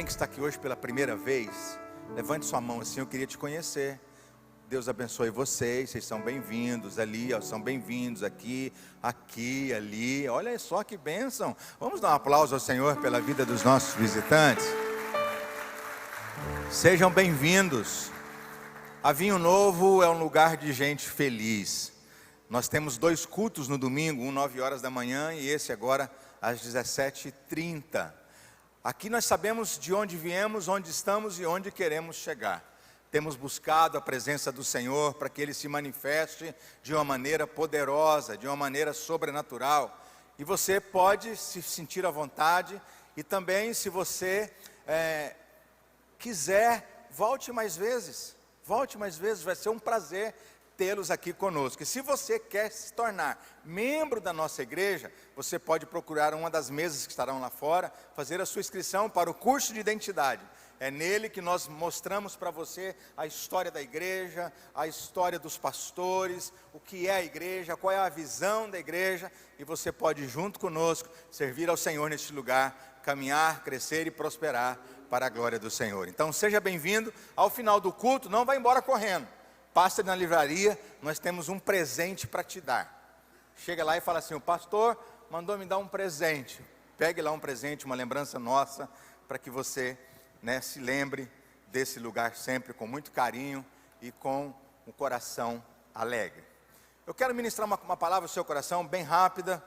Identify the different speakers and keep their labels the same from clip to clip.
Speaker 1: que está aqui hoje pela primeira vez? Levante sua mão assim, eu queria te conhecer. Deus abençoe vocês são bem-vindos ali, ó, são bem-vindos aqui, ali. Olha só que bênção. Vamos dar um aplauso ao Senhor pela vida dos nossos visitantes. Sejam bem-vindos. A Vinho Novo é um lugar de gente feliz. Nós temos 2 cultos no domingo, um 9 horas da manhã e esse agora às 17h30. Aqui nós sabemos de onde viemos, onde estamos e onde queremos chegar. Temos buscado a presença do Senhor para que Ele se manifeste de uma maneira poderosa, de uma maneira sobrenatural. E você pode se sentir à vontade e também, se você quiser, volte mais vezes, vai ser um prazer tê-los aqui conosco. E se você quer se tornar membro da nossa igreja, você pode procurar uma das mesas que estarão lá fora, fazer a sua inscrição para o curso de identidade. É nele que nós mostramos para você a história da igreja, a história dos pastores, o que é a igreja, qual é a visão da igreja, e você pode junto conosco servir ao Senhor neste lugar, caminhar, crescer e prosperar para a glória do Senhor. Então seja bem-vindo. Ao final do culto, não vá embora correndo, passa na livraria, nós temos um presente para te dar. Chega lá e fala assim: o pastor mandou me dar um presente. Pegue lá um presente, uma lembrança nossa, para que você se lembre desse lugar sempre com muito carinho e com um coração alegre. Eu quero ministrar uma palavra ao seu coração bem rápida.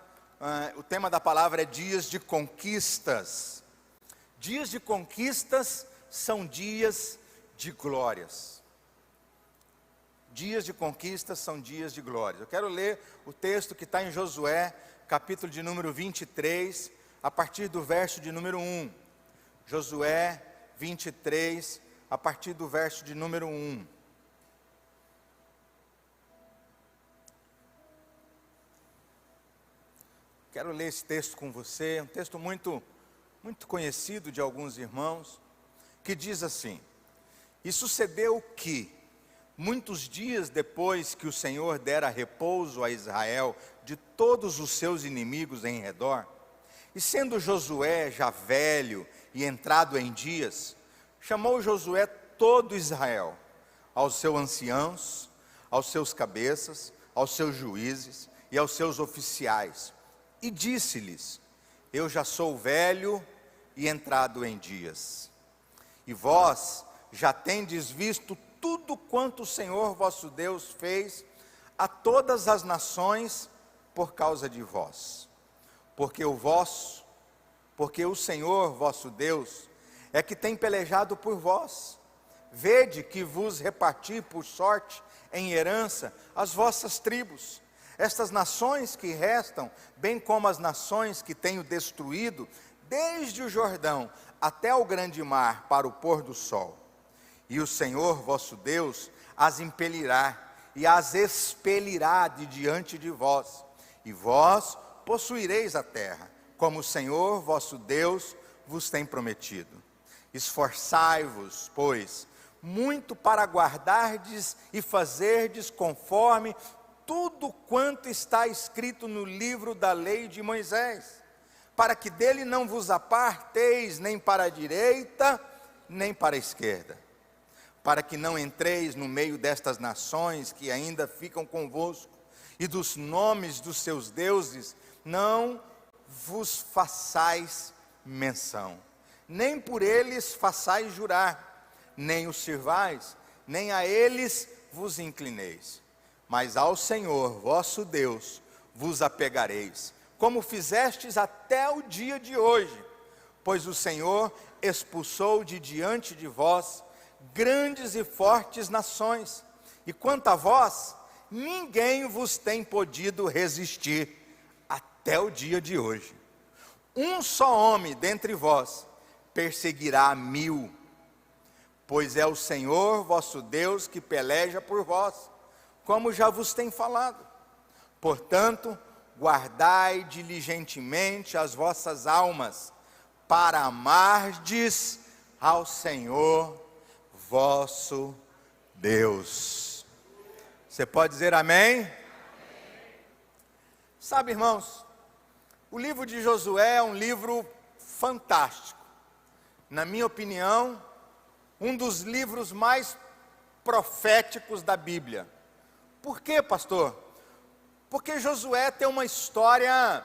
Speaker 1: O tema da palavra é dias de conquistas. Dias de conquistas são dias de glórias. Dias de conquistas são dias de glórias. Eu quero ler o texto que está em Josué, capítulo de número 23, a partir do verso de número 1. Josué 23, a partir do verso de número 1. Quero ler esse texto com você, um texto muito conhecido de alguns irmãos, que diz assim: E sucedeu que, muitos dias depois que o Senhor dera repouso a Israel de todos os seus inimigos em redor, e sendo Josué já velho e entrado em dias, chamou Josué todo Israel, aos seus anciãos, aos seus cabeças, aos seus juízes e aos seus oficiais, e disse-lhes: Eu já sou velho e entrado em dias, e vós já tendes visto tudo quanto o Senhor vosso Deus fez a todas as nações por causa de vós. Porque o Senhor vosso Deus é que tem pelejado por vós. Vede que vos reparti por sorte em herança as vossas tribos. Estas nações que restam, bem como as nações que tenho destruído, desde o Jordão até o grande mar para o pôr do sol. E o Senhor vosso Deus as impelirá e as expelirá de diante de vós. E vós possuireis a terra, como o Senhor vosso Deus vos tem prometido. Esforçai-vos, pois, muito para guardardes e fazerdes conforme tudo quanto está escrito no livro da lei de Moisés, para que dele não vos aparteis nem para a direita, nem para a esquerda, para que não entreis no meio destas nações que ainda ficam convosco, e dos nomes dos seus deuses não vos façais menção, nem por eles façais jurar, nem os sirvais, nem a eles vos inclineis, mas ao Senhor vosso Deus vos apegareis, como fizestes até o dia de hoje, pois o Senhor expulsou de diante de vós grandes e fortes nações, e quanto a vós, ninguém vos tem podido resistir até o dia de hoje. Um só homem dentre vós perseguirá 1000, pois é o Senhor vosso Deus que peleja por vós, como já vos tem falado. Portanto, guardai diligentemente as vossas almas, para amardes ao Senhor vosso Deus. Você pode dizer amém? Amém. Sabe, irmãos, o livro de Josué é um livro fantástico. na minha opinião, um dos livros mais proféticos da Bíblia. Por quê, pastor? Porque Josué tem uma história,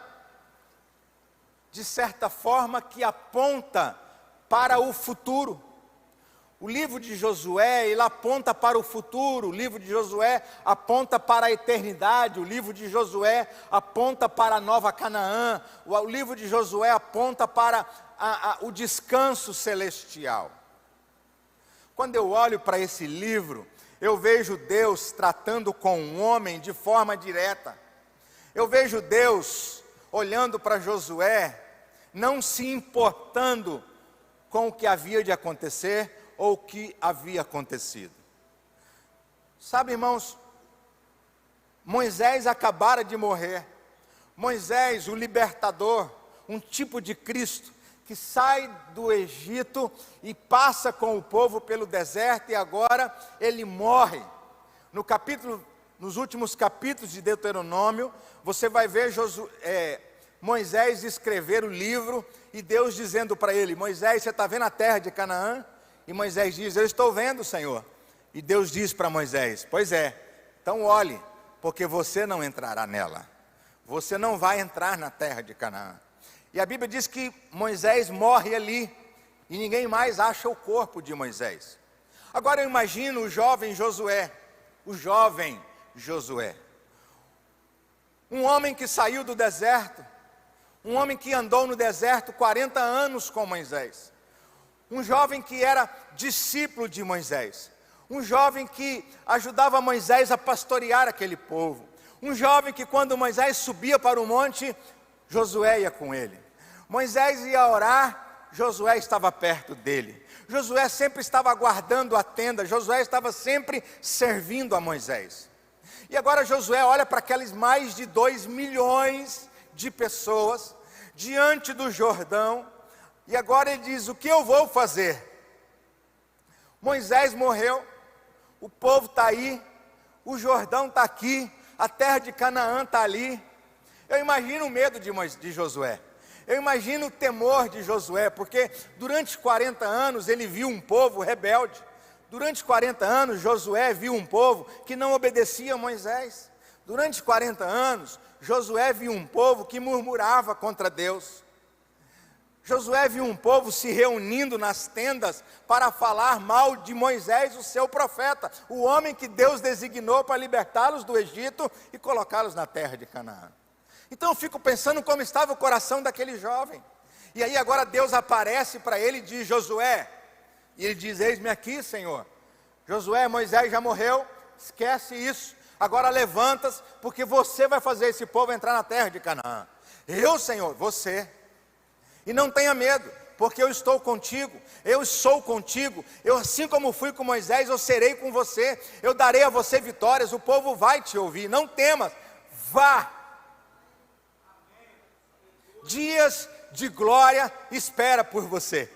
Speaker 1: de certa forma, que aponta para o futuro. O livro de Josué, ele aponta para o futuro. O livro de Josué aponta para a eternidade. O livro de Josué aponta para a nova Canaã. O livro de Josué aponta para o descanso celestial. Quando eu olho para esse livro, eu vejo Deus tratando com um homem de forma direta. Eu vejo Deus olhando para Josué, não se importando com o que havia de acontecer ou o que havia acontecido. Sabe, irmãos, Moisés acabara de morrer. Moisés, o libertador, um tipo de Cristo, que sai do Egito e passa com o povo pelo deserto, e agora ele morre. Nos últimos capítulos de Deuteronômio, você vai ver Moisés escrever o livro, e Deus dizendo para ele: Moisés, você está vendo a terra de Canaã? E Moisés diz: eu estou vendo, Senhor. E Deus diz para Moisés: pois é, então olhe, porque você não entrará nela. Você não vai entrar na terra de Canaã. E a Bíblia diz que Moisés morre ali, e ninguém mais acha o corpo de Moisés. Agora eu imagino o jovem Josué, um homem que saiu do deserto, um homem que andou no deserto 40 anos com Moisés, um jovem que era discípulo de Moisés, um jovem que ajudava Moisés a pastorear aquele povo, um jovem que quando Moisés subia para o monte, Josué ia com ele. Moisés ia orar, Josué estava perto dele. Josué sempre estava guardando a tenda, Josué estava sempre servindo a Moisés. E agora Josué olha para aqueles mais de 2 milhões de pessoas diante do Jordão, e agora ele diz: o que eu vou fazer? Moisés morreu, o povo está aí, o Jordão está aqui, a terra de Canaã está ali. Eu imagino o medo de Josué, eu imagino o temor de Josué, porque durante 40 anos ele viu um povo rebelde. Durante 40 anos Josué viu um povo que não obedecia a Moisés. Durante 40 anos Josué viu um povo que murmurava contra Deus. Josué viu um povo se reunindo nas tendas para falar mal de Moisés, o seu profeta, o homem que Deus designou para libertá-los do Egito e colocá-los na terra de Canaã. Então eu fico pensando como estava o coração daquele jovem. E aí agora Deus aparece para ele e diz: Josué. E ele diz: eis-me aqui, Senhor. Josué, Moisés já morreu, esquece isso. Agora levanta-se, porque você vai fazer esse povo entrar na terra de Canaã. Eu, Senhor, você. E não tenha medo, porque eu estou contigo, eu sou contigo. Eu, assim como fui com Moisés, eu serei com você. Eu darei a você vitórias, o povo vai te ouvir. Não temas, vá. Dias de glória espera por você.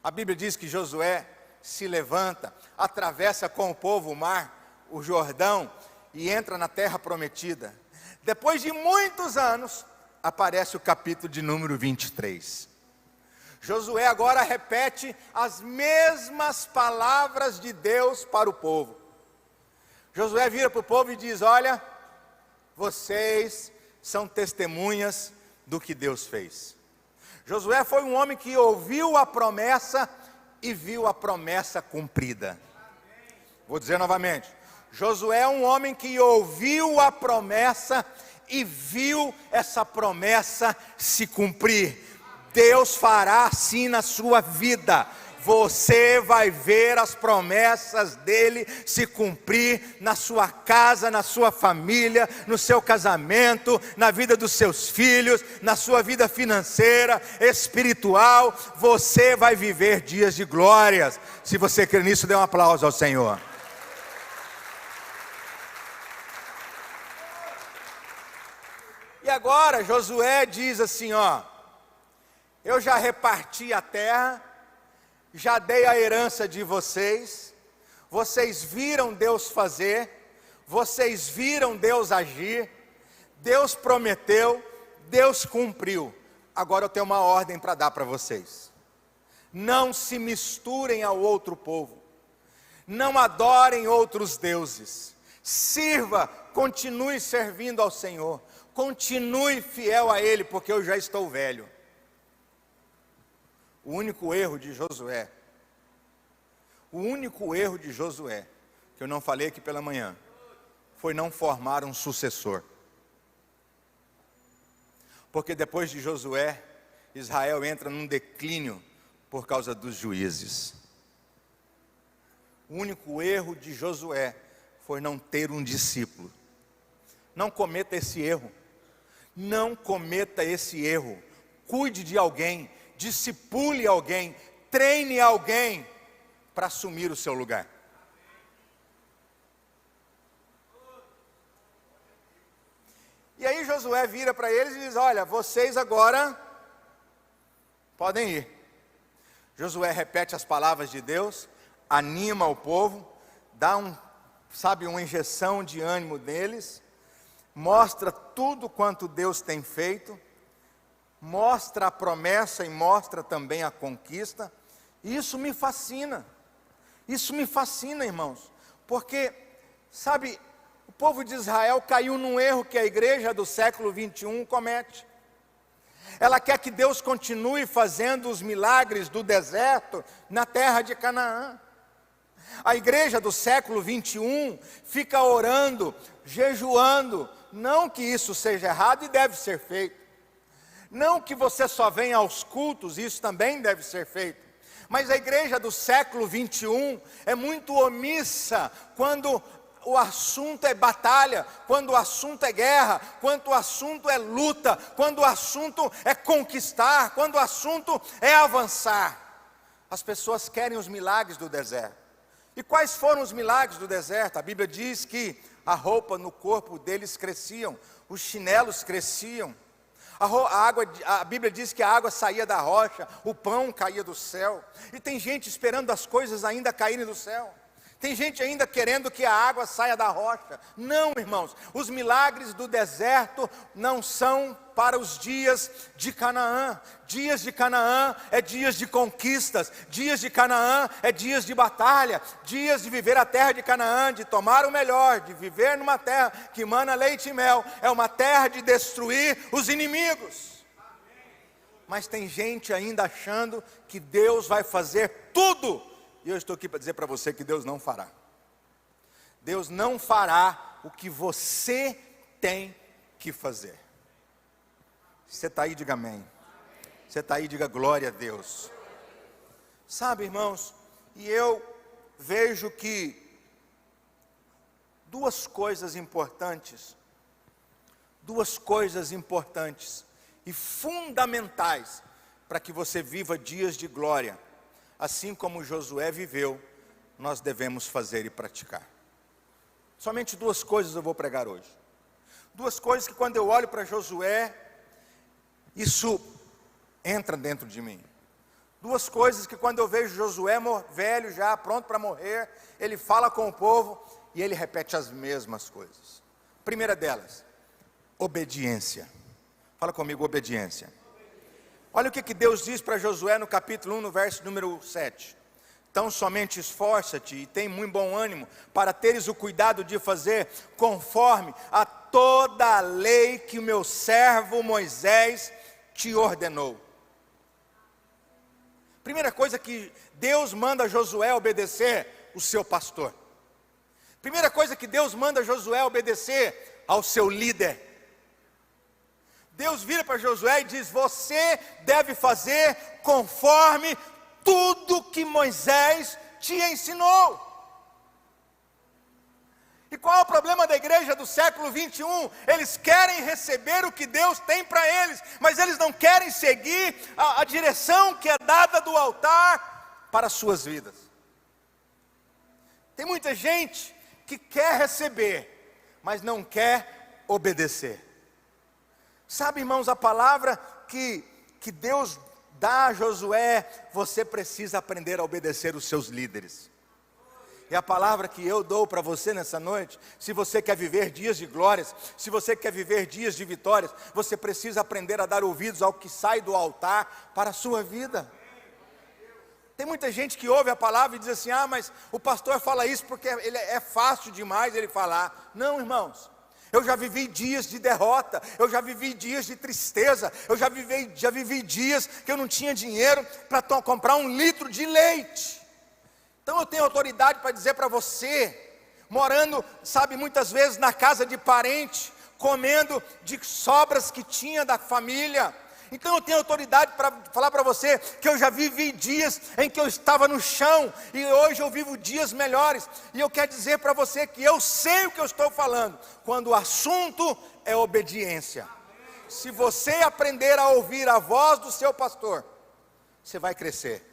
Speaker 1: A Bíblia diz que Josué se levanta, atravessa com o povo o mar, o Jordão, e entra na terra prometida. Depois de muitos anos, aparece o capítulo de número 23. Josué agora repete as mesmas palavras de Deus para o povo. Josué vira para o povo e diz: olha, vocês são testemunhas do que Deus fez. Josué foi um homem que ouviu a promessa e viu a promessa cumprida. Vou dizer novamente: Josué é um homem que ouviu a promessa e viu essa promessa se cumprir. Deus fará assim na sua vida. Você vai ver as promessas dele se cumprir na sua casa, na sua família, no seu casamento, na vida dos seus filhos, na sua vida financeira, espiritual. Você vai viver dias de glórias. Se você crê nisso, dê um aplauso ao Senhor. E agora Josué diz assim: ó, eu já reparti a terra, já dei a herança de vocês, vocês viram Deus fazer, vocês viram Deus agir, Deus prometeu, Deus cumpriu. agora eu tenho uma ordem para dar para vocês. Não se misturem ao outro povo. Não adorem outros deuses. Sirva, continue servindo ao Senhor. Continue fiel a Ele, porque eu já estou velho. O único erro de Josué, que eu não falei aqui pela manhã, foi não formar um sucessor. Porque depois de Josué, Israel entra num declínio por causa dos juízes. O único erro de Josué foi não ter um discípulo. Não cometa esse erro. Não cometa esse erro. Cuide de alguém, discipule alguém, treine alguém para assumir o seu lugar. E aí Josué vira para eles e diz: olha, vocês agora podem ir. Josué repete as palavras de Deus, anima o povo, dá uma injeção de ânimo neles, mostra tudo quanto Deus tem feito, mostra a promessa e mostra também a conquista. E isso me fascina, irmãos, porque, sabe, o povo de Israel caiu num erro que a igreja do século 21 comete. Ela quer que Deus continue fazendo os milagres do deserto na terra de Canaã. A igreja do século 21 fica orando, jejuando. Não que isso seja errado e deve ser feito. Não que você só venha aos cultos, isso também deve ser feito. Mas a igreja do século 21 é muito omissa quando o assunto é batalha, quando o assunto é guerra, quando o assunto é luta, quando o assunto é conquistar, quando o assunto é avançar. As pessoas querem os milagres do deserto. E quais foram os milagres do deserto? A Bíblia diz que a roupa no corpo deles cresciam, os chinelos cresciam, a Bíblia diz que a água saía da rocha, o pão caía do céu. E tem gente esperando as coisas ainda caírem do céu. Tem gente ainda querendo que a água saia da rocha. Não, irmãos, os milagres do deserto não são para os dias de Canaã. Dias de Canaã é dias de conquistas. Dias de Canaã é dias de batalha. Dias de viver a terra de Canaã, de tomar o melhor, de viver numa terra que mana leite e mel. É uma terra de destruir os inimigos. Mas tem gente ainda achando que Deus vai fazer tudo. E eu estou aqui para dizer para você que Deus não fará. Deus não fará o que você tem que fazer. Você está aí, diga amém. Você está aí, diga glória a Deus. Sabe, irmãos, e eu vejo que duas coisas importantes e fundamentais para que você viva dias de glória, assim como Josué viveu, nós devemos fazer e praticar. Somente duas coisas eu vou pregar hoje. Duas coisas que quando eu olho para Josué, isso entra dentro de mim. Duas coisas que quando eu vejo Josué velho já, pronto para morrer, ele fala com o povo e ele repete as mesmas coisas. Primeira delas, obediência. Fala comigo, obediência. Olha o que Deus diz para Josué no capítulo 1, no verso número 7. Então somente esforça-te e tem muito bom ânimo, para teres o cuidado de fazer conforme a toda a lei que o meu servo Moisés te ordenou. Primeira coisa que Deus manda Josué obedecer, o seu pastor. Primeira coisa que Deus manda Josué obedecer, ao seu líder. Deus vira para Josué e diz: você deve fazer conforme tudo que Moisés te ensinou. E qual é o problema da igreja do século 21? Eles querem receber o que Deus tem para eles, mas eles não querem seguir a direção que é dada do altar para as suas vidas. Tem muita gente que quer receber, mas não quer obedecer. Sabe, irmãos, a palavra que Deus dá a Josué: você precisa aprender a obedecer os seus líderes. E a palavra que eu dou para você nessa noite, se você quer viver dias de glórias, se você quer viver dias de vitórias, você precisa aprender a dar ouvidos ao que sai do altar para a sua vida. Tem muita gente que ouve a palavra e diz assim: ah, mas o pastor fala isso porque ele é fácil demais ele falar. Não, irmãos, eu já vivi dias de derrota, eu já vivi dias de tristeza, eu já vivi dias que eu não tinha dinheiro para comprar 1 litro de leite. Então eu tenho autoridade para dizer para você, morando, sabe, muitas vezes na casa de parente, comendo de sobras que tinha da família. Então eu tenho autoridade para falar para você que eu já vivi dias em que eu estava no chão e hoje eu vivo dias melhores. E eu quero dizer para você que eu sei o que eu estou falando quando o assunto é obediência. Se você aprender a ouvir a voz do seu pastor, você vai crescer.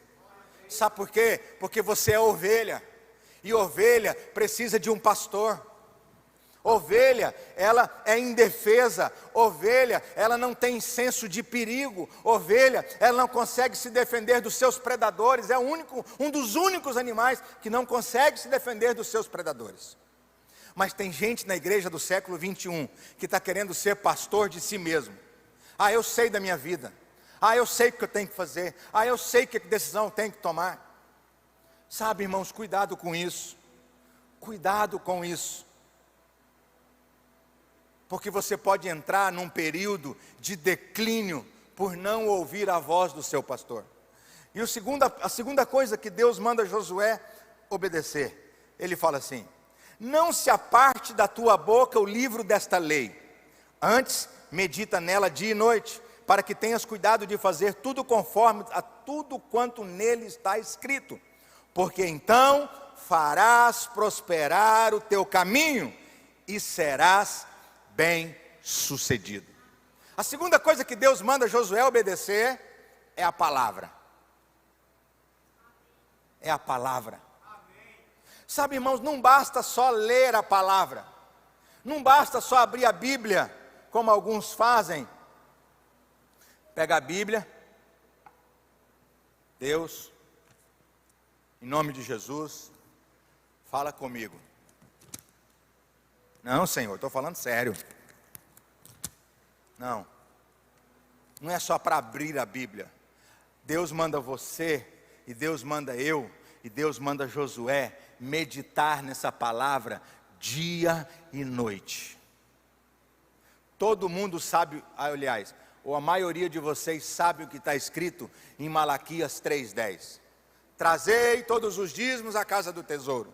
Speaker 1: Sabe por quê? Porque você é ovelha, e ovelha precisa de um pastor. Ovelha, ela é indefesa. Ovelha, ela não tem senso de perigo. Ovelha, ela não consegue se defender dos seus predadores. É um dos únicos animais que não consegue se defender dos seus predadores. Mas tem gente na igreja do século 21 que está querendo ser pastor de si mesmo. Ah, eu sei da minha vida. Ah, eu sei o que eu tenho que fazer. Ah, eu sei que decisão eu tenho que tomar. Sabe, irmãos, cuidado com isso. Cuidado com isso. Porque você pode entrar num período de declínio por não ouvir a voz do seu pastor. E a segunda coisa que Deus manda Josué obedecer. Ele fala assim: não se aparte da tua boca o livro desta lei. Antes, medita nela dia e noite, para que tenhas cuidado de fazer tudo conforme a tudo quanto nele está escrito. Porque então farás prosperar o teu caminho e serás bem-sucedido. A segunda coisa que Deus manda Josué obedecer é a palavra. É a palavra. Sabe, irmãos, não basta só ler a palavra. Não basta só abrir a Bíblia, como alguns fazem. Pega a Bíblia, Deus, em nome de Jesus, fala comigo. Não, Senhor, estou falando sério. Não é só para abrir a Bíblia. Deus manda você, e Deus manda eu, e Deus manda Josué meditar nessa palavra dia e noite. Todo mundo sabe, aliás, ou a maioria de vocês sabe o que está escrito em Malaquias 3:10. Trazei todos os dízimos à casa do tesouro.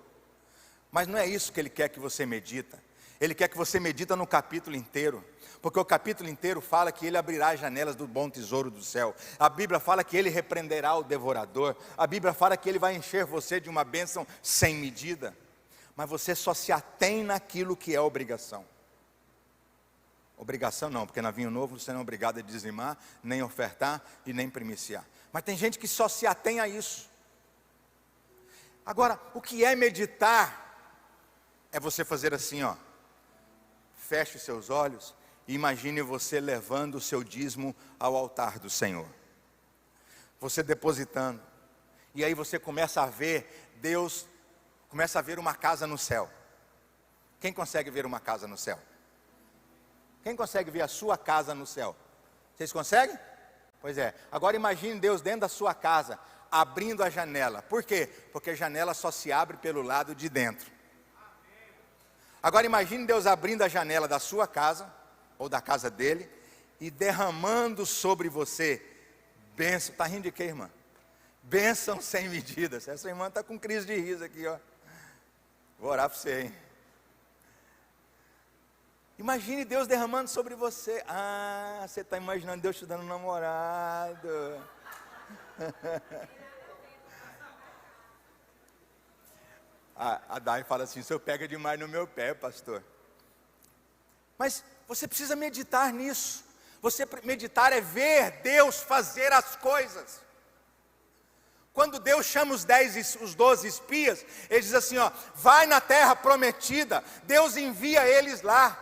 Speaker 1: Mas não é isso que ele quer que você medita. Ele quer que você medita no capítulo inteiro. Porque o capítulo inteiro fala que ele abrirá as janelas do bom tesouro do céu. A Bíblia fala que ele repreenderá o devorador. A Bíblia fala que ele vai encher você de uma bênção sem medida. Mas você só se atém naquilo que é obrigação. Obrigação não, porque na Vinho Novo você não é obrigado a dizimar, nem ofertar e nem primiciar. Mas tem gente que só se atém a isso. Agora, o que é meditar? É você fazer assim, ó. Feche os seus olhos e imagine você levando o seu dízimo ao altar do Senhor. Você depositando. E aí você começa a ver Deus, começa a ver uma casa no céu. Quem consegue ver uma casa no céu? Quem consegue ver a sua casa no céu? Vocês conseguem? Pois é. Agora imagine Deus dentro da sua casa, abrindo a janela. Por quê? Porque a janela só se abre pelo lado de dentro. Agora imagine Deus abrindo a janela da sua casa, ou da casa dele, e derramando sobre você bênção. Está rindo de quê, irmã? Bênção sem medidas. Essa irmã está com crise de riso aqui, ó. Vou orar para você, hein? Imagine Deus derramando sobre você. Ah, você está imaginando Deus te dando um namorado. A Dai fala assim: o senhor pega demais no meu pé, pastor. Mas você precisa meditar nisso. Você meditar é ver Deus fazer as coisas. Quando Deus chama os 12 espias, Ele diz assim, ó: vai na terra prometida. Deus envia eles lá.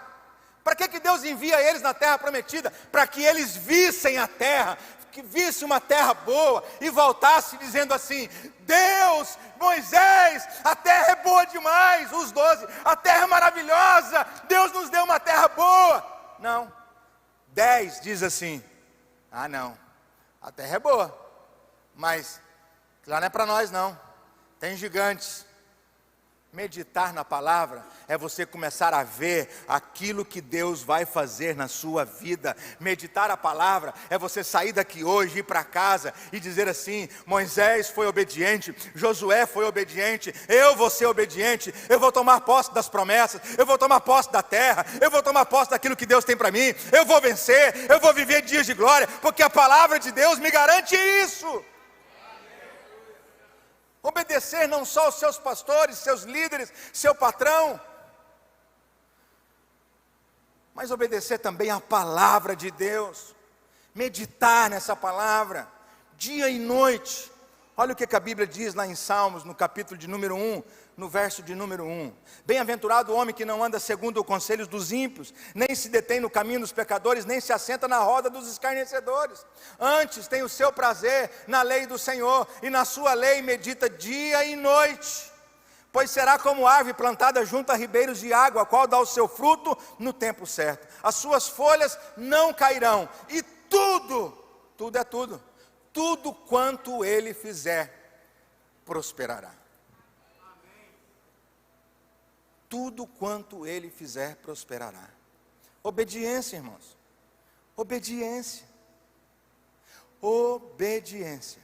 Speaker 1: Para que Deus envia eles na terra prometida? Para que eles vissem a terra, que visse uma terra boa e voltasse dizendo assim: Deus, Moisés, a terra é boa demais. Os 12, a terra é maravilhosa, Deus nos deu uma terra boa. Não, 10 diz assim: ah não, a terra é boa, mas lá não é para nós não, tem gigantes. Meditar na palavra é você começar a ver aquilo que Deus vai fazer na sua vida. Meditar a palavra é você sair daqui hoje, ir para casa e dizer assim: Moisés foi obediente, Josué foi obediente, eu vou ser obediente, eu vou tomar posse das promessas, eu vou tomar posse da terra, eu vou tomar posse daquilo que Deus tem para mim, eu vou vencer, eu vou viver dias de glória, porque a palavra de Deus me garante isso. Obedecer não só aos seus pastores, seus líderes, seu patrão, mas obedecer também à palavra de Deus. Meditar nessa palavra, dia e noite. Olha o que a Bíblia diz lá em Salmos, no capítulo de número 1, no verso de número 1. Bem-aventurado o homem que não anda segundo os conselhos dos ímpios, nem se detém no caminho dos pecadores, nem se assenta na roda dos escarnecedores. Antes tem o seu prazer na lei do Senhor, e na sua lei medita dia e noite. Pois será como árvore plantada junto a ribeiros de água, a qual dá o seu fruto no tempo certo. As suas folhas não cairão, e tudo quanto ele fizer, prosperará. Tudo quanto ele fizer, prosperará. Obediência, irmãos. Obediência. Obediência.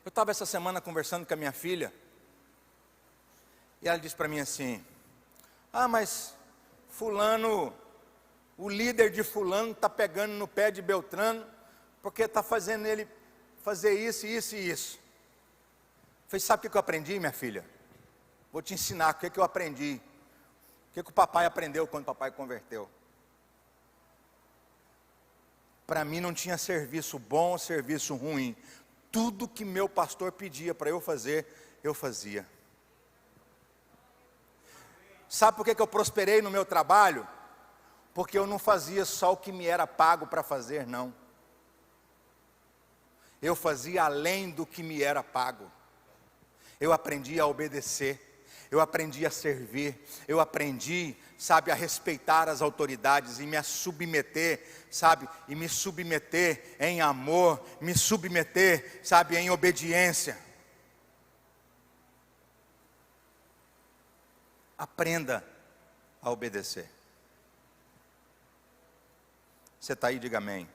Speaker 1: Eu estava essa semana conversando com a minha filha, e ela disse para mim assim: ah, mas fulano, o líder de fulano está pegando no pé de Beltrano, porque está fazendo ele fazer isso, isso e isso. Eu falei: sabe o que eu aprendi, minha filha? Vou te ensinar o que eu aprendi. O que o papai aprendeu quando o papai converteu. Para mim não tinha serviço bom ou serviço ruim. Tudo que meu pastor pedia para eu fazer, eu fazia. Sabe por que eu prosperei no meu trabalho? Porque eu não fazia só o que me era pago para fazer, não. Eu fazia além do que me era pago. Eu aprendi a obedecer, eu aprendi a servir, eu aprendi, sabe, a respeitar as autoridades e me submeter, sabe, e me submeter em amor, me submeter, sabe, em obediência. Aprenda a obedecer. Você está aí, diga amém.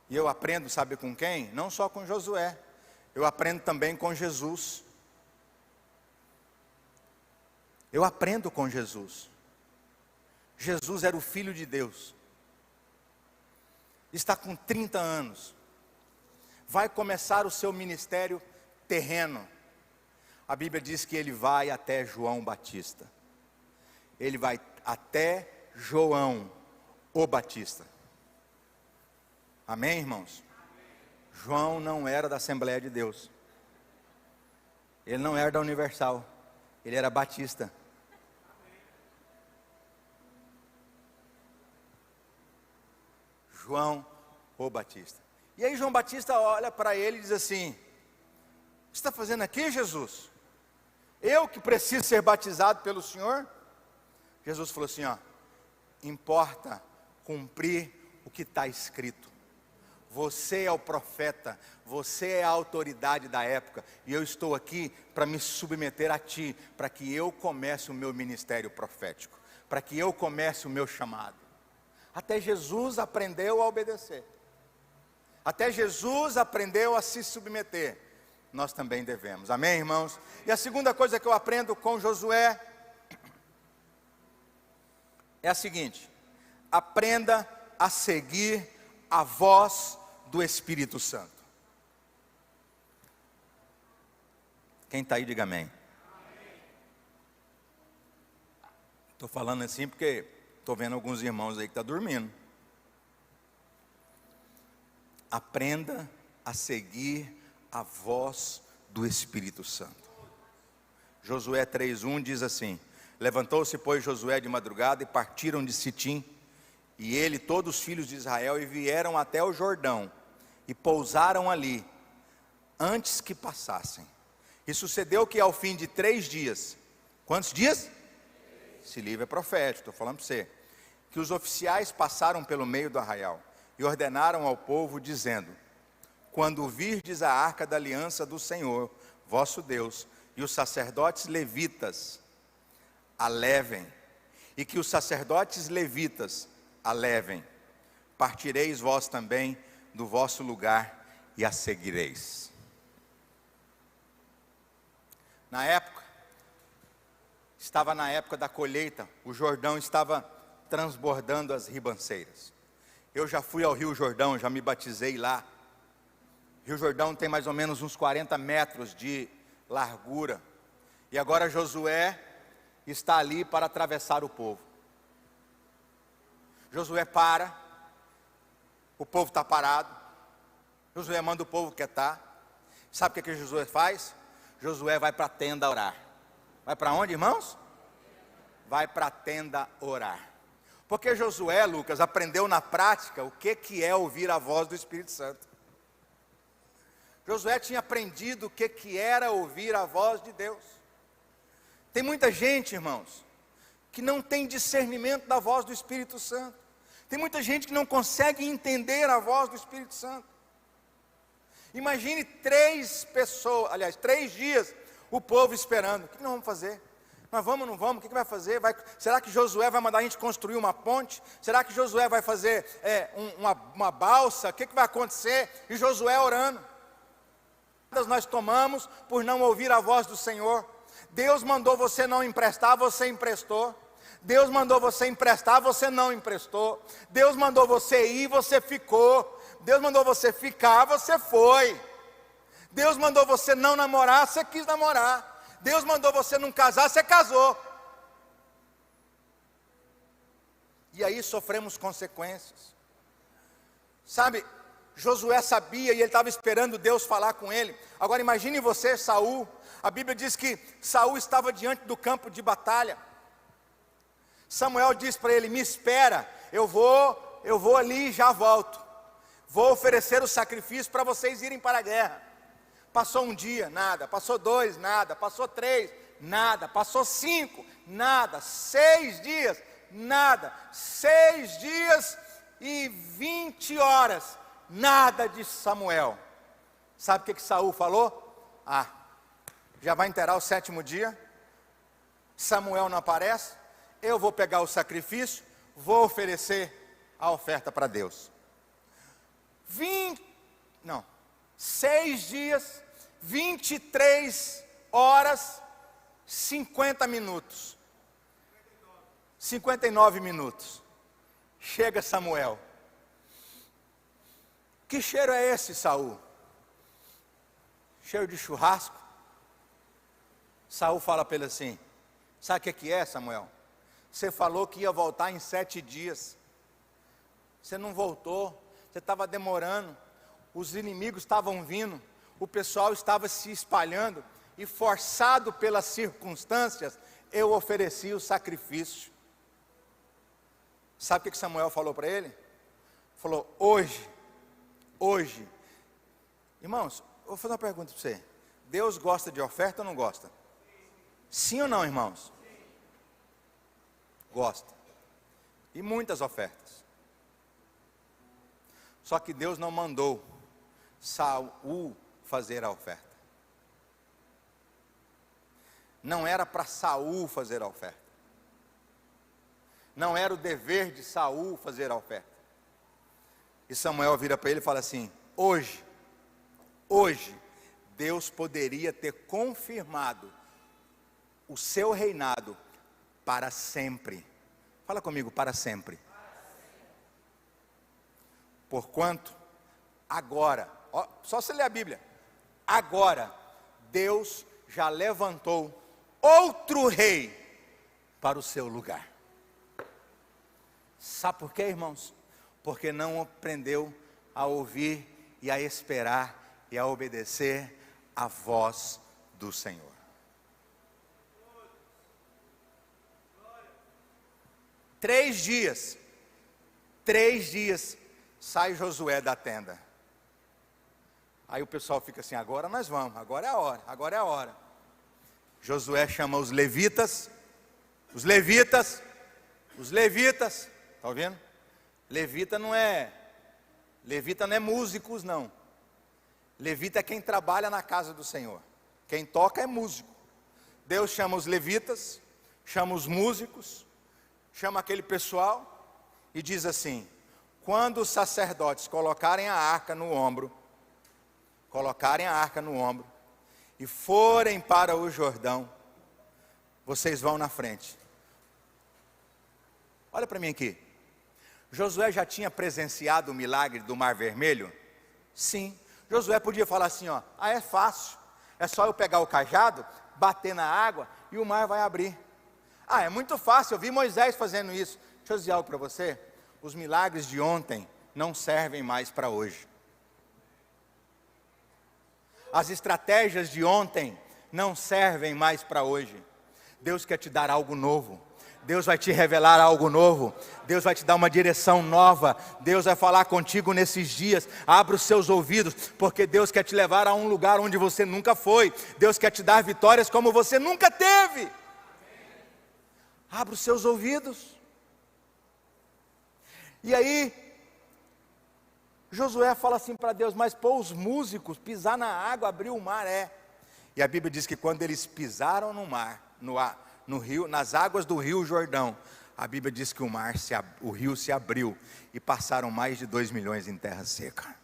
Speaker 1: E eu aprendo, sabe com quem? Não só com Josué. Eu aprendo também com Jesus. Eu aprendo com Jesus. Jesus era o Filho de Deus. Está com 30 anos. Vai começar o seu ministério terreno. A Bíblia diz que ele vai até João Batista. Ele vai até João, o Batista. Amém, irmãos? João não era da Assembleia de Deus. Ele não era da Universal. Ele era batista. João, o Batista. E aí João Batista olha para ele e diz assim: o que você está fazendo aqui, Jesus? Eu que preciso ser batizado pelo Senhor? Jesus falou assim: ó, importa cumprir o que está escrito. Você é o profeta, você é a autoridade da época, e eu estou aqui para me submeter a ti, para que eu comece o meu ministério profético, para que eu comece o meu chamado. Até Jesus aprendeu a obedecer, até Jesus aprendeu a se submeter. Nós também devemos, amém, irmãos? E a segunda coisa que eu aprendo com Josué é a seguinte: aprenda a seguir a voz do Espírito Santo. Quem está aí, diga amém. Estou falando assim porque estou vendo alguns irmãos aí que estão dormindo. Aprenda a seguir a voz do Espírito Santo. Josué 3:1 diz assim: levantou-se, pois, Josué de madrugada e partiram de Sitim, e ele, todos os filhos de Israel, e vieram até o Jordão, e pousaram ali, antes que passassem. E sucedeu que ao fim de 3 dias, quantos dias? Esse livro é profético, estou falando para você, que os oficiais passaram pelo meio do arraial, e ordenaram ao povo, dizendo: quando virdes a arca da aliança do Senhor, vosso Deus, e os sacerdotes levitas a levem, e que os sacerdotes levitas a levem, partireis vós também do vosso lugar e a seguireis. Estava na época da colheita, o Jordão estava transbordando as ribanceiras. Eu já fui ao Rio Jordão, já me batizei lá. Rio Jordão tem mais ou menos uns 40 metros de largura. E agora Josué está ali para atravessar o povo. Josué para, o povo está parado, Josué manda o povo quietar. Sabe o que Josué faz? Josué vai para a tenda orar. Vai para onde, irmãos? Vai para a tenda orar. Porque Josué, Lucas, aprendeu na prática o que é ouvir a voz do Espírito Santo. Josué tinha aprendido o que era ouvir a voz de Deus. Tem muita gente, irmãos, que não tem discernimento da voz do Espírito Santo. Tem muita gente que não consegue entender a voz do Espírito Santo. Imagine 3 dias, o povo esperando. O que nós vamos fazer? Nós vamos ou não vamos? O que vai fazer? Será que Josué vai mandar a gente construir uma ponte? Será que Josué vai fazer uma balsa? O que vai acontecer? E Josué orando. Nós tomamos por não ouvir a voz do Senhor. Deus mandou você não emprestar, você emprestou. Deus mandou você emprestar, você não emprestou. Deus mandou você ir, você ficou. Deus mandou você ficar, você foi. Deus mandou você não namorar, você quis namorar. Deus mandou você não casar, você casou. E aí sofremos consequências. Sabe, Josué sabia e ele estava esperando Deus falar com ele. Agora imagine você, Saul. A Bíblia diz que Saul estava diante do campo de batalha. Samuel diz para ele: me espera, eu vou ali e já volto. Vou oferecer o sacrifício para vocês irem para a guerra. Passou 1 dia, nada. Passou 2, nada. Passou 3, nada. Passou 5, nada. 6 dias, nada. 6 dias e 20 horas, nada de Samuel. Sabe o que Saul falou? Já vai inteirar o 7º dia, Samuel não aparece, eu vou pegar o sacrifício, vou oferecer a oferta para Deus. 6 dias, 23 horas, 50 minutos. 59 minutos. Chega Samuel. Que cheiro é esse, Saul? Cheiro de churrasco. Saul fala para ele assim: sabe o que é, Samuel? Você falou que ia voltar em 7 dias. Você não voltou. Você estava demorando. Os inimigos estavam vindo. O pessoal estava se espalhando. E forçado pelas circunstâncias, eu ofereci o sacrifício. Sabe o que Samuel falou para ele? Falou: hoje. Irmãos, eu vou fazer uma pergunta para você. Deus gosta de oferta ou não gosta? Sim ou não, irmãos? Gosta. E muitas ofertas. Só que Deus não mandou Saul fazer a oferta. Não era para Saul fazer a oferta. Não era o dever de Saul fazer a oferta. E Samuel vira para ele e fala assim: hoje, Deus poderia ter confirmado o seu reinado para sempre. Fala comigo, para sempre. Porquanto, agora, só você ler a Bíblia, agora, Deus já levantou outro rei para o seu lugar. Sabe por quê, irmãos? Porque não aprendeu a ouvir e a esperar e a obedecer a voz do Senhor. Três dias, 3 dias, sai Josué da tenda. Aí o pessoal fica assim, agora nós vamos, agora é a hora, agora é a hora. Josué chama os levitas, está ouvindo? Levita não é músicos não. Levita é quem trabalha na casa do Senhor. Quem toca é músico. Deus chama os levitas, chama os músicos, chama aquele pessoal e diz assim: quando os sacerdotes colocarem a arca no ombro e forem para o Jordão, vocês vão na frente. Olha para mim aqui. Josué já tinha presenciado o milagre do Mar Vermelho? Sim. Josué podia falar assim, ó, é fácil, é só eu pegar o cajado, bater na água e o mar vai abrir. É muito fácil, eu vi Moisés fazendo isso. Deixa eu dizer algo para você, os milagres de ontem não servem mais para hoje. As estratégias de ontem não servem mais para hoje. Deus quer te dar algo novo. Deus vai te revelar algo novo. Deus vai te dar uma direção nova. Deus vai falar contigo nesses dias. Abra os seus ouvidos, porque Deus quer te levar a um lugar onde você nunca foi. Deus quer te dar vitórias como você nunca teve. Abra os seus ouvidos. E aí Josué fala assim para Deus, mas pô, os músicos, pisar na água, abrir o mar, E a Bíblia diz que quando eles pisaram no mar, no rio, nas águas do rio Jordão, a Bíblia diz que o rio se abriu e passaram mais de 2 milhões em terra seca.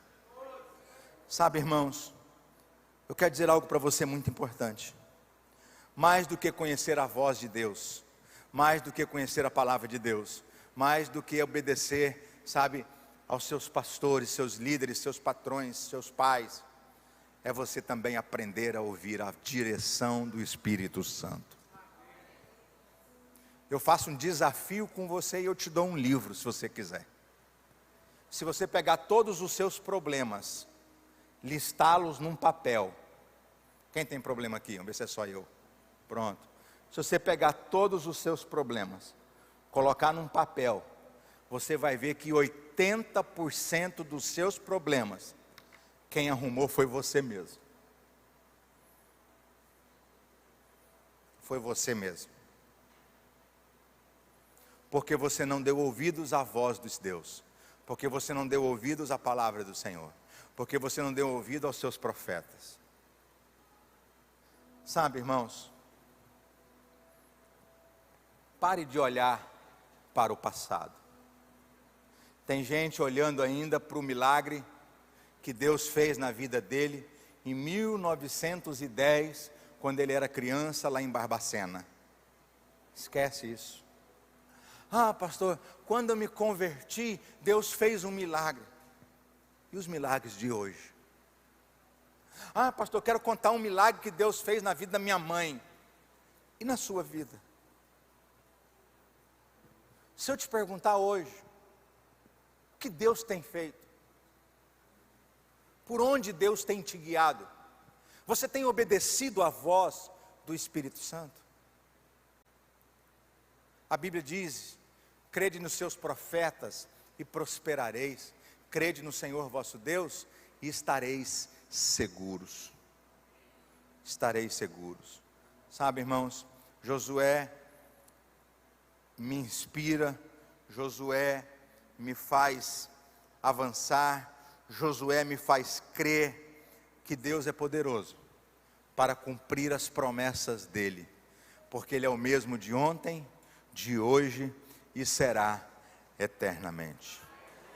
Speaker 1: Sabe, irmãos, eu quero dizer algo para você muito importante. Mais do que conhecer a voz de Deus, mais do que conhecer a palavra de Deus, mais do que obedecer, sabe, aos seus pastores, seus líderes, seus patrões, seus pais, é você também aprender a ouvir a direção do Espírito Santo. Eu faço um desafio com você e eu te dou um livro, se você quiser. Se você pegar todos os seus problemas, listá-los num papel. Quem tem problema aqui? Vamos ver se é só eu. Pronto. Se você pegar todos os seus problemas, colocar num papel, você vai ver que 80% dos seus problemas, quem arrumou foi você mesmo. Foi você mesmo. Porque você não deu ouvidos à voz dos Deus. Porque você não deu ouvidos à palavra do Senhor. Porque você não deu ouvido aos seus profetas. Sabe, irmãos, pare de olhar para o passado. Tem gente olhando ainda para o milagre que Deus fez na vida dele em 1910, quando ele era criança lá em Barbacena. Esquece isso. Pastor, quando eu me converti, Deus fez um milagre. E os milagres de hoje? Pastor, eu quero contar um milagre que Deus fez na vida da minha mãe. E na sua vida? Se eu te perguntar hoje, o que Deus tem feito? Por onde Deus tem te guiado? Você tem obedecido à voz do Espírito Santo? A Bíblia diz: crede nos seus profetas e prosperareis. Crede no Senhor vosso Deus e estareis seguros. Estareis seguros. Sabe, irmãos, Josué me inspira, Josué me faz avançar, Josué me faz crer que Deus é poderoso para cumprir as promessas dele, porque ele é o mesmo de ontem, de hoje e será eternamente.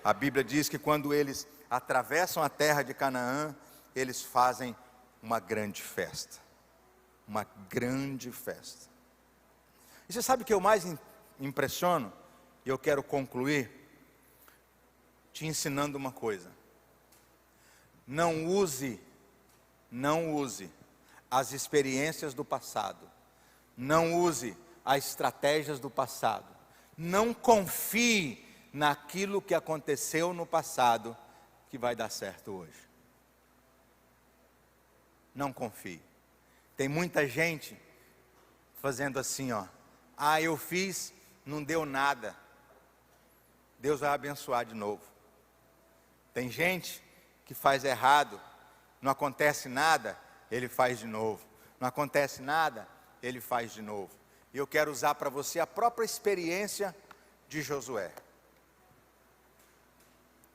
Speaker 1: A Bíblia diz que quando eles atravessam a terra de Canaã, eles fazem uma grande festa. Uma grande festa. E você sabe o que eu mais impressiono? E eu quero concluir te ensinando uma coisa. Não use as experiências do passado. Não use as estratégias do passado. Não confie naquilo que aconteceu no passado que vai dar certo hoje. Não confie. Tem muita gente fazendo assim, eu fiz, não deu nada. Deus vai abençoar de novo. Tem gente que faz errado, não acontece nada, Ele faz de novo. Não acontece nada, Ele faz de novo. E eu quero usar para você a própria experiência de Josué.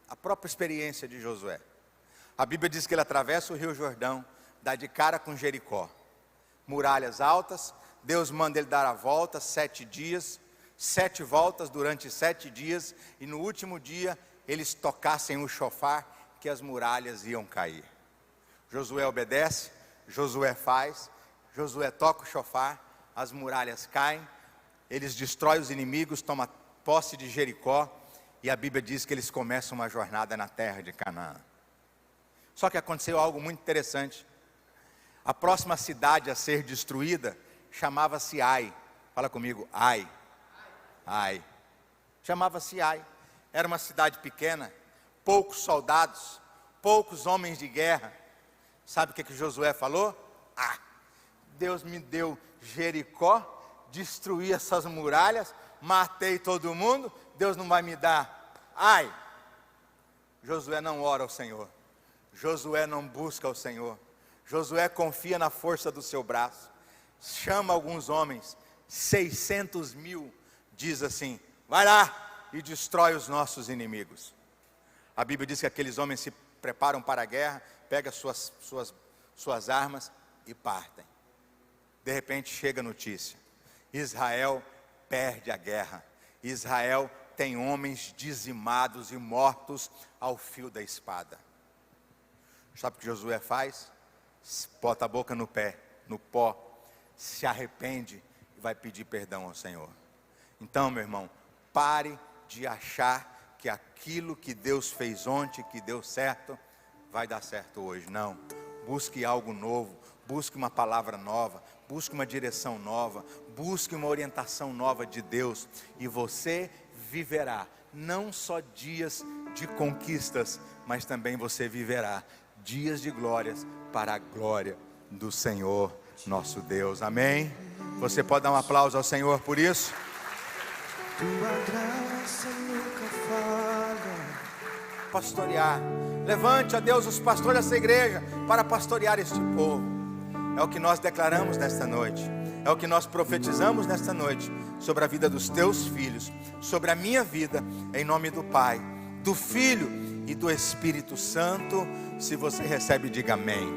Speaker 1: A própria experiência de Josué. A Bíblia diz que ele atravessa o Rio Jordão, dá de cara com Jericó. Muralhas altas, Deus manda ele dar a volta 7 dias, 7 voltas durante 7 dias, e no último dia eles tocassem o chofar, que as muralhas iam cair. Josué obedece, Josué faz, Josué toca o chofar, as muralhas caem, eles destroem os inimigos, tomam posse de Jericó, e a Bíblia diz que eles começam uma jornada na terra de Canaã. Só que aconteceu algo muito interessante. A próxima cidade a ser destruída chamava-se Ai. Fala comigo, Ai. Ai. Chamava-se Ai. Era uma cidade pequena, poucos soldados, poucos homens de guerra. Sabe o que Josué falou? Deus me deu Jericó, destruí essas muralhas, matei todo mundo, Deus não vai me dar Ai. Josué não ora ao Senhor, Josué não busca ao Senhor, Josué confia na força do seu braço, chama alguns homens, 600 mil, diz assim, vai lá e destrói os nossos inimigos. A Bíblia diz que aqueles homens se preparam para a guerra, pegam suas armas e partem. De repente chega a notícia, Israel perde a guerra, Israel tem homens dizimados e mortos ao fio da espada. Sabe o que Josué faz? Bota a boca no pó, se arrepende e vai pedir perdão ao Senhor. Então, meu irmão, pare de achar que aquilo que Deus fez ontem, que deu certo, vai dar certo hoje. Não, busque algo novo, busque uma palavra nova, busque uma direção nova, busque uma orientação nova de Deus, e você viverá não só dias de conquistas, mas também você viverá dias de glórias para a glória do Senhor nosso Deus. Amém? Você pode dar um aplauso ao Senhor por isso?
Speaker 2: Tua graça nunca falha.
Speaker 1: Pastorear. Levante, ó Deus, os pastores dessa igreja para pastorear este povo. É o que nós declaramos nesta noite. É o que nós profetizamos nesta noite sobre a vida dos teus filhos, sobre a minha vida, em nome do Pai, do Filho e do Espírito Santo. Se você recebe, diga amém.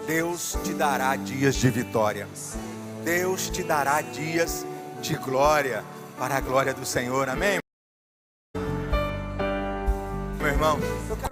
Speaker 1: Deus te dará dias de vitória. Deus te dará dias de glória, para a glória do Senhor. Amém?